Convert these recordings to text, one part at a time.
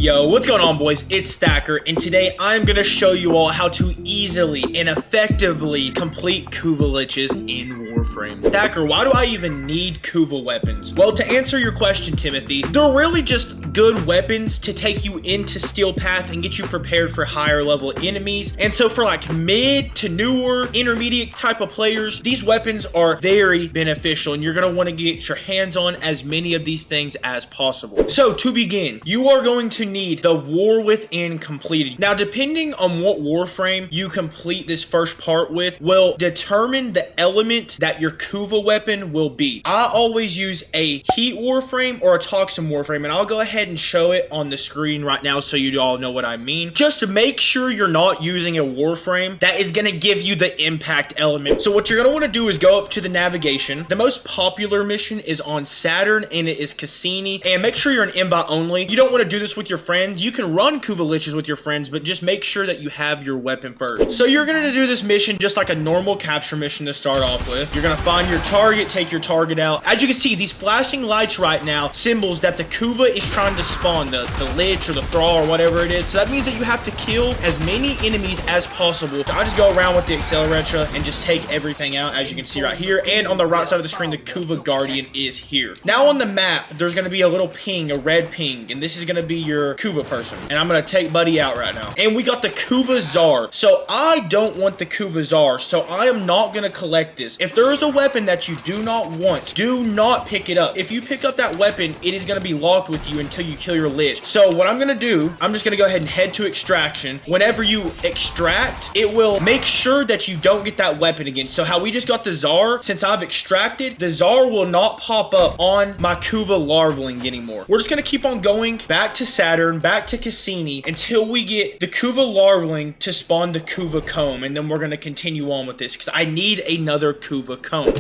Yo, what's going on, boys? It's Stacker, and today I'm gonna show you all how to easily and effectively complete Kuva Lichs in Warframe. Stacker, why do I even need Kuva weapons? Well, to answer your question, Timothy, they're really just good weapons to take you into Steel Path and get you prepared for higher level enemies. And so for like mid to newer, intermediate type of players, these weapons are very beneficial, and you're gonna want to get your hands on as many of these things as possible. So to begin, you are going to need the War Within completed. Now, depending on what Warframe you complete this first part with will determine the element that your Kuva weapon will be. I always use a Heat Warframe or a Toxin Warframe, and I'll go ahead and show it on the screen right now so you all know what I mean. Just to make sure you're not using a Warframe that is going to give you the impact element. So what you're going to want to do is go up to the navigation. The most popular mission is on Saturn, and it is Cassini. And make sure you're an invite only. You don't want to do this with your friends. You can run Kuva Lichs with your friends, but just make sure that you have your weapon first. So you're going to do this mission just like a normal capture mission to start off with. You're going to find your target, take your target out. As you can see, these flashing lights right now symbols that the Kuva is trying to spawn, the Lich or the Thrall or whatever it is. So that means that you have to kill as many enemies as possible. So I just go around with the Accelerator and just take everything out, as you can see right here. And on the right side of the screen, the Kuva Guardian is here. Now on the map, there's going to be a little ping, a red ping, and this is going to be your Kuva person. And I'm going to take Buddy out right now. And we got the Kuva Czar. So I don't want the Kuva Czar, so I am not going to collect this. If there is a weapon that you do not want, do not pick it up. If you pick up that weapon, it is going to be locked with you until you kill your Lich. So what I'm going to do, I'm just going to go ahead and head to extraction. Whenever you extract, it will make sure that you don't get that weapon again. So how we just got the Czar, since I've extracted, the Czar will not pop up on my Kuva Larvaling anymore. We're just going to keep on going back to Saturn, back to Cassini, until we get the Kuva Larvaling to spawn the Kuva Comb, and then we're going to continue on with this, because I need another Kuva Comb.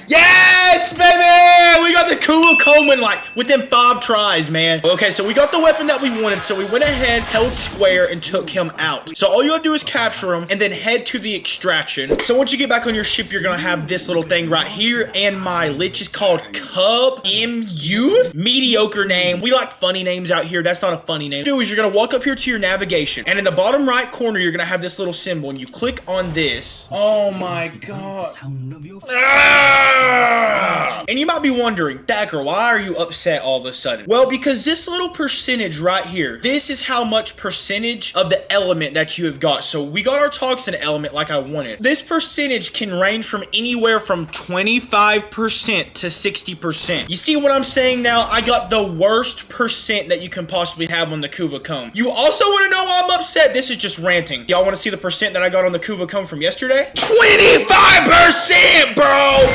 Yes, baby! We got the Kuva Comb in like within 5 tries, man. Okay, so we got the weapon that we wanted, so we went ahead, held square, and took him out. So all you gotta do is capture him and then head to the extraction. So once you get back on your ship, you're gonna have this little thing right here, and my Lich is called Cub M-Youth. Mediocre name. We like funny names out here. That's not a funny name. What you do is you're gonna walk up here to your navigation, and in the bottom right corner, you're gonna have this little symbol, and you click on this. Oh my god. And you might be wondering, Dagger, why are you upset all of a sudden? Well, because this little percentage right here, this is how much percentage of the element that you have got. So we got our Toxin element like I wanted. This percentage can range from anywhere from 25% to 60%. You see what I'm saying now? I got the worst percent that you can possibly have on the Kuva Comb. You also want to know why I'm upset? This is just ranting. Y'all want to see the percent that I got on the Kuva Comb from yesterday? 25%, bro!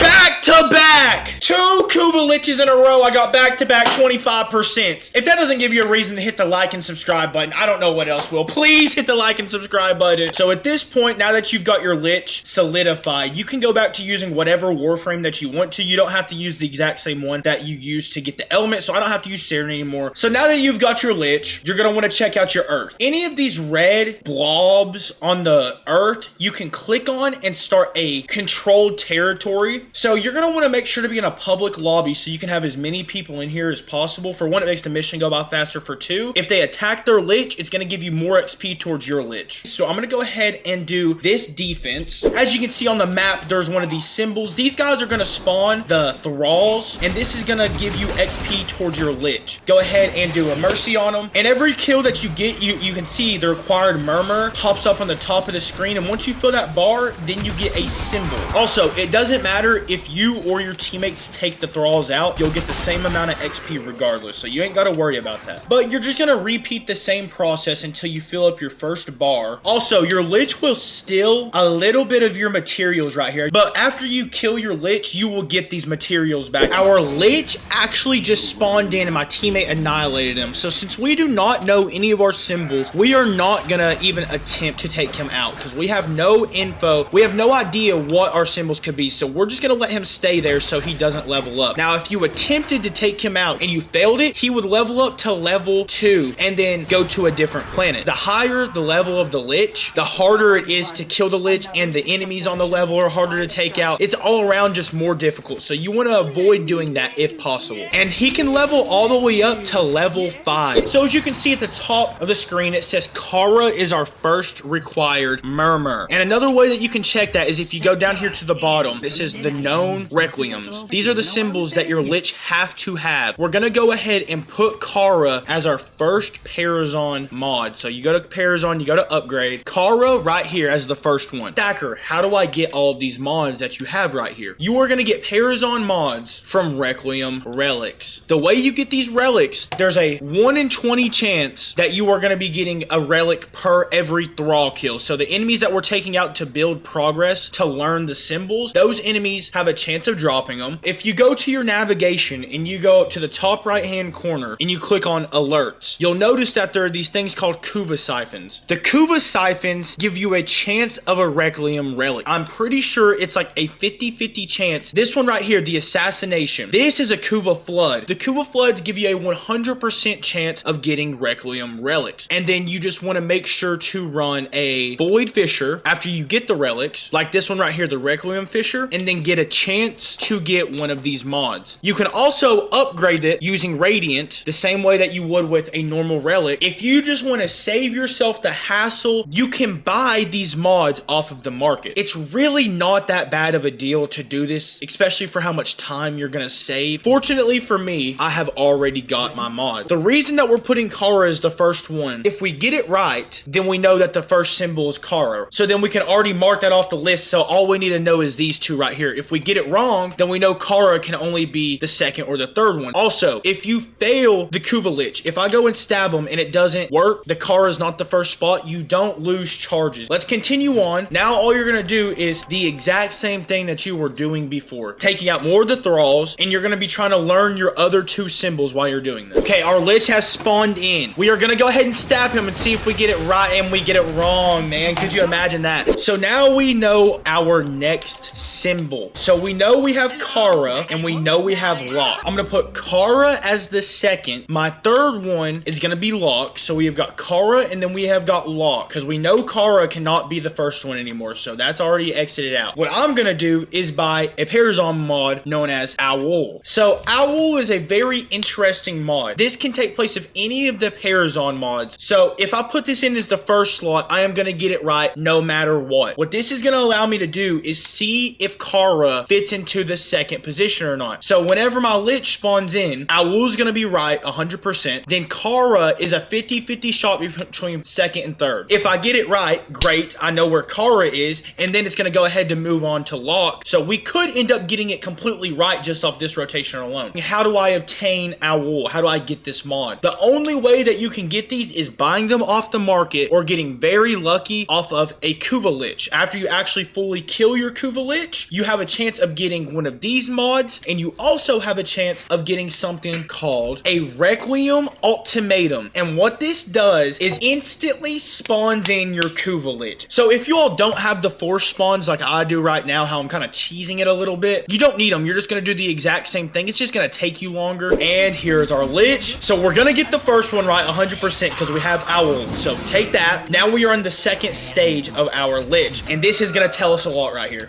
Back to back. 2 Kuva Lichs in a row. I got back to back 25%. If that doesn't give you a reason to hit the like and subscribe button, I don't know what else will. Please hit the like and subscribe button. So at this point, now that you've got your Lich solidified, you can go back to using whatever Warframe that you want to. You don't have to use the exact same one that you used to get the element, so I don't have to use Saturn anymore. So now that you've got your Lich, you're going to want to check out your Earth. Any of these red blobs on the Earth, you can click on and start a controlled territory. So you're going to want to make sure to be in a public lobby so you can have as many people in here as possible. For 1, it makes the mission go by faster. For 2, if they attack their Lich, it's going to give you more XP towards your Lich. So I'm going to go ahead and do this defense. As you can see on the map, there's one of these symbols. These guys are going to spawn the Thralls, and this is going to give you XP towards your Lich. Go ahead and do a Mercy on them. And every kill that you get, you can see the required murmur pops up on the top of the screen. And once you fill that bar, then you get a symbol. Also, it doesn't matter if you or your teammates take the Thralls out, you'll get the same amount of XP regardless, so you ain't got to worry about that. But you're just going to repeat the same process until you fill up your first bar. Also, your Lich will steal a little bit of your materials right here, but after you kill your Lich, you will get these materials back. Our Lich actually just spawned in and my teammate annihilated him, so since we do not know any of our symbols, we are not going to even attempt to take him out because we have no info. We have no idea what our symbols could be, so we're just going to let him stay there so he doesn't level up. Now, if you attempted to take him out and you failed it, he would level up to level 2 and then go to a different planet. The higher the level of the Lich, the harder it is to kill the Lich, and the enemies on the level are harder to take out. It's all around just more difficult, so you want to avoid doing that if possible. And he can level all the way up to level 5. So as you can see at the top of the screen, it says Kara is our first required murmur. And another way that you can check that is if you go down here to the bottom, it says the known requiems. These are the symbols that your Lich have to have. We're gonna go ahead and put Kara as our first Parazon mod. So you go to Parazon, you go to upgrade. Kara right here as the first one. Stacker, how do I get all of these mods that you have right here? You are gonna get Parazon mods from Requiem relics. The way you get these relics, there's a 1 in 20 chance that you are gonna be getting a relic per every thrall kill. So the enemies that we're taking out to build progress, to learn the symbols, those enemies have a chance of dropping them. If you go to your navigation and you go up to the top right hand corner and you click on alerts, you'll notice that there are these things called Kuva siphons. The Kuva siphons give you a chance of a Requiem relic. I'm pretty sure it's like a 50-50 chance. This one right here, the assassination, this is a Kuva flood. The Kuva floods give you a 100% chance of getting Requiem relics. And then you just want to make sure to run a Void Fisher after you get the relics, like this one right here, the Requiem Fisher, and then get a chance to get one of these mods. You can also upgrade it using Radiant the same way that you would with a normal relic. If you just want to save yourself the hassle, you can buy these mods off of the market. It's really not that bad of a deal to do this, especially for how much time you're gonna save. Fortunately for me, I have already got my mod. The reason that we're putting Kara as the first one, if we get it right, then we know that the first symbol is Kara. So then we can already mark that off the list, so all we need to know is these two right here. If we get it wrong, then we know Kara can only be the second or the third one. Also, if you fail the Kuva Lich, if I go and stab him and it doesn't work, the Kara is not the first spot, you don't lose charges. Let's continue on. Now all you're gonna do is the exact same thing that you were doing before, taking out more of the thralls, and you're gonna be trying to learn your other two symbols while you're doing this. Okay, our Lich has spawned in. We are gonna go ahead and stab him and see if we get it right and we get it wrong, man. Could you imagine that? So now we know our next symbol. So we know we have Kara and we know we have Lock. I'm gonna put Kara as the second. My third one is gonna be Lock. So we have got Kara and then we have got Lock, because we know Kara cannot be the first one anymore. So that's already exited out. What I'm gonna do is buy a Parazon mod known as Owl. So Owl is a very interesting mod. This can take place of any of the Parazon mods. So if I put this in as the first slot, I am gonna get it right no matter what. What this is gonna allow me to do is see if Kara fits into the second position or not. So whenever my Lich spawns in, Owl's gonna be right 100%. Then Kara is a 50-50 shot between second and third. If I get it right, great, I know where Kara is, and then it's gonna go ahead to move on to Lock. So we could end up getting it completely right just off this rotation alone. How do I obtain Owl? How do I get this mod? The only way that you can get these is buying them off the market or getting very lucky off of a Kuva Lich. After you actually fully kill your Kuva Lich, you have a chance of getting one of these mods, and you also have a chance of getting something called a Requiem Ultimatum. And what this does is instantly spawns in your Kuva Lich. So if you all don't have the force spawns like I do right now, how I'm kind of cheesing it a little bit, you don't need them. You're just going to do the exact same thing. It's just going to take you longer. And here's our Lich. So we're going to get the first one right 100% because we have Owl. So take that. Now we are on the second stage of our Lich, and this is going to tell us a lot right here.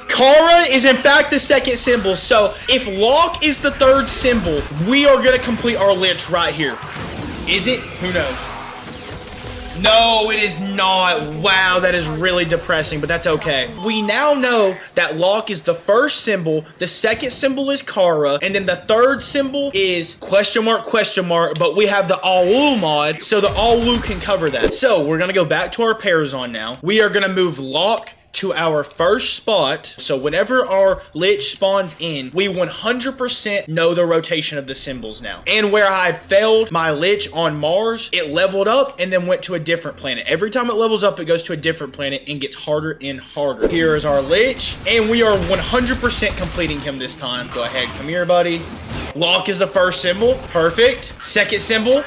Kara is in fact the second symbol. So if Lock is the third symbol, we are going to complete our Lich right here. Is it? Who knows? No, it is not. Wow, that is really depressing, but that's okay. We now know that Lock is the first symbol, the second symbol is Kara, and then the third symbol is question mark, but we have the Awu mod, so the Awu can cover that. So we're gonna go back to our Parazon now. We are gonna move Lock to our first spot. So whenever our Lich spawns in, we 100% know the rotation of the symbols now. And where I failed my Lich on Mars, it leveled up and then went to a different planet. Every time it levels up, it goes to a different planet and gets harder and harder. Here is our Lich, and we are 100% completing him this time. Go ahead, come here, buddy. Lock is the first symbol. Perfect. Second symbol.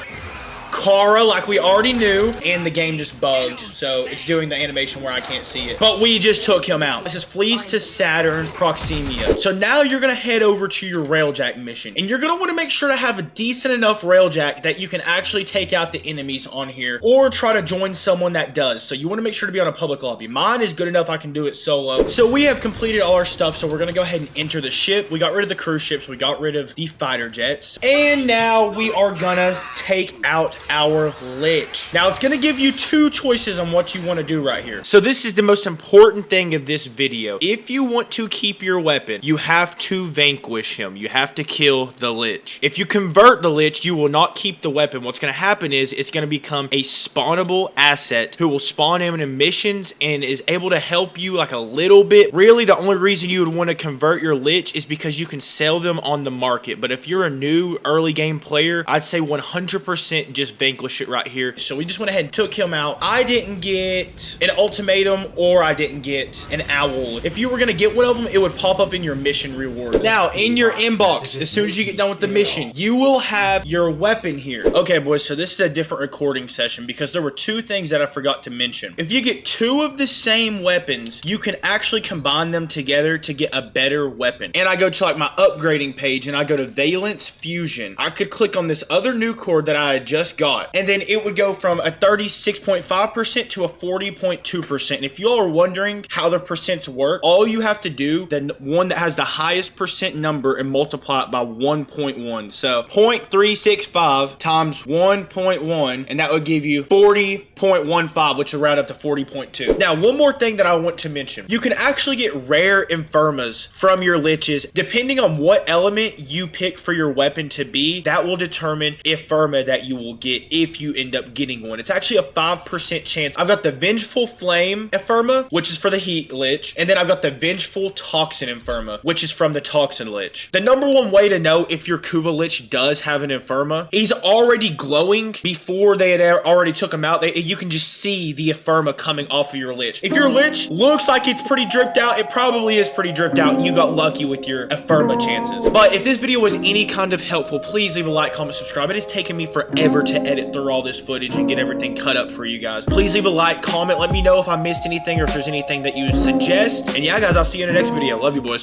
Kara, like we already knew, and the game just bugged, so it's doing the animation where I can't see it. But we just took him out. This is Fleas to Saturn Proximia. So now you're gonna head over to your Railjack mission, and you're gonna want to make sure to have a decent enough Railjack that you can actually take out the enemies on here, or try to join someone that does. So you want to make sure to be on a public lobby. Mine is good enough I can do it solo. So we have completed all our stuff, so we're gonna go ahead and enter the ship. We got rid of the cruise ships, we got rid of the fighter jets, and now we are gonna take out our Lich. Now it's gonna give you two choices on what you want to do right here. So this is the most important thing of this video. If you want to keep your weapon, you have to vanquish him. You have to kill the Lich. If you convert the Lich, you will not keep the weapon. What's gonna happen is it's gonna become a spawnable asset who will spawn in missions and is able to help you like a little bit. Really, the only reason you would want to convert your Lich is because you can sell them on the market. But if you're a new early game player, I'd say 100% just vanquish it right here. So we just went ahead and took him out. I didn't get an ultimatum or I didn't get an owl. If you were going to get one of them, it would pop up in your mission reward. Now, in your inbox, as soon as you get done with the mission, you will have your weapon here. Okay, boys, so this is a different recording session because there were two things that I forgot to mention. If you get two of the same weapons, you can actually combine them together to get a better weapon. And I go to like my upgrading page and I go to Valence Fusion. I could click on this other new cord that I had just got, and then it would go from a 36.5% to a 40.2%. And if you all are wondering how the percents work, all you have to do, the one that has the highest percent number, and multiply it by 1.1. So 0.365 times 1.1, and that would give you 40.15, which will round up to 40.2. Now, one more thing that I want to mention. You can actually get rare ephemeras from your liches. Depending on what element you pick for your weapon to be, that will determine ephemera that you will get if you end up getting one. It's actually a 5% chance. I've got the Vengeful Flame ephemera, which is for the Heat Lich, and then I've got the Vengeful Toxin ephemera, which is from the Toxin Lich. The number one way to know if your Kuva Lich does have an ephemera, he's already glowing before they had already took him out. You can just see the ephemera coming off of your Lich. If your Lich looks like it's pretty dripped out, it probably is pretty dripped out, and you got lucky with your ephemera chances. But if this video was any kind of helpful, please leave a like, comment, subscribe. It has taken me forever to edit through all this footage and get everything cut up for you guys. Please leave a like, comment, let me know if I missed anything or if there's anything that you would suggest. And yeah, guys, I'll see you in the next video. Love you, boys.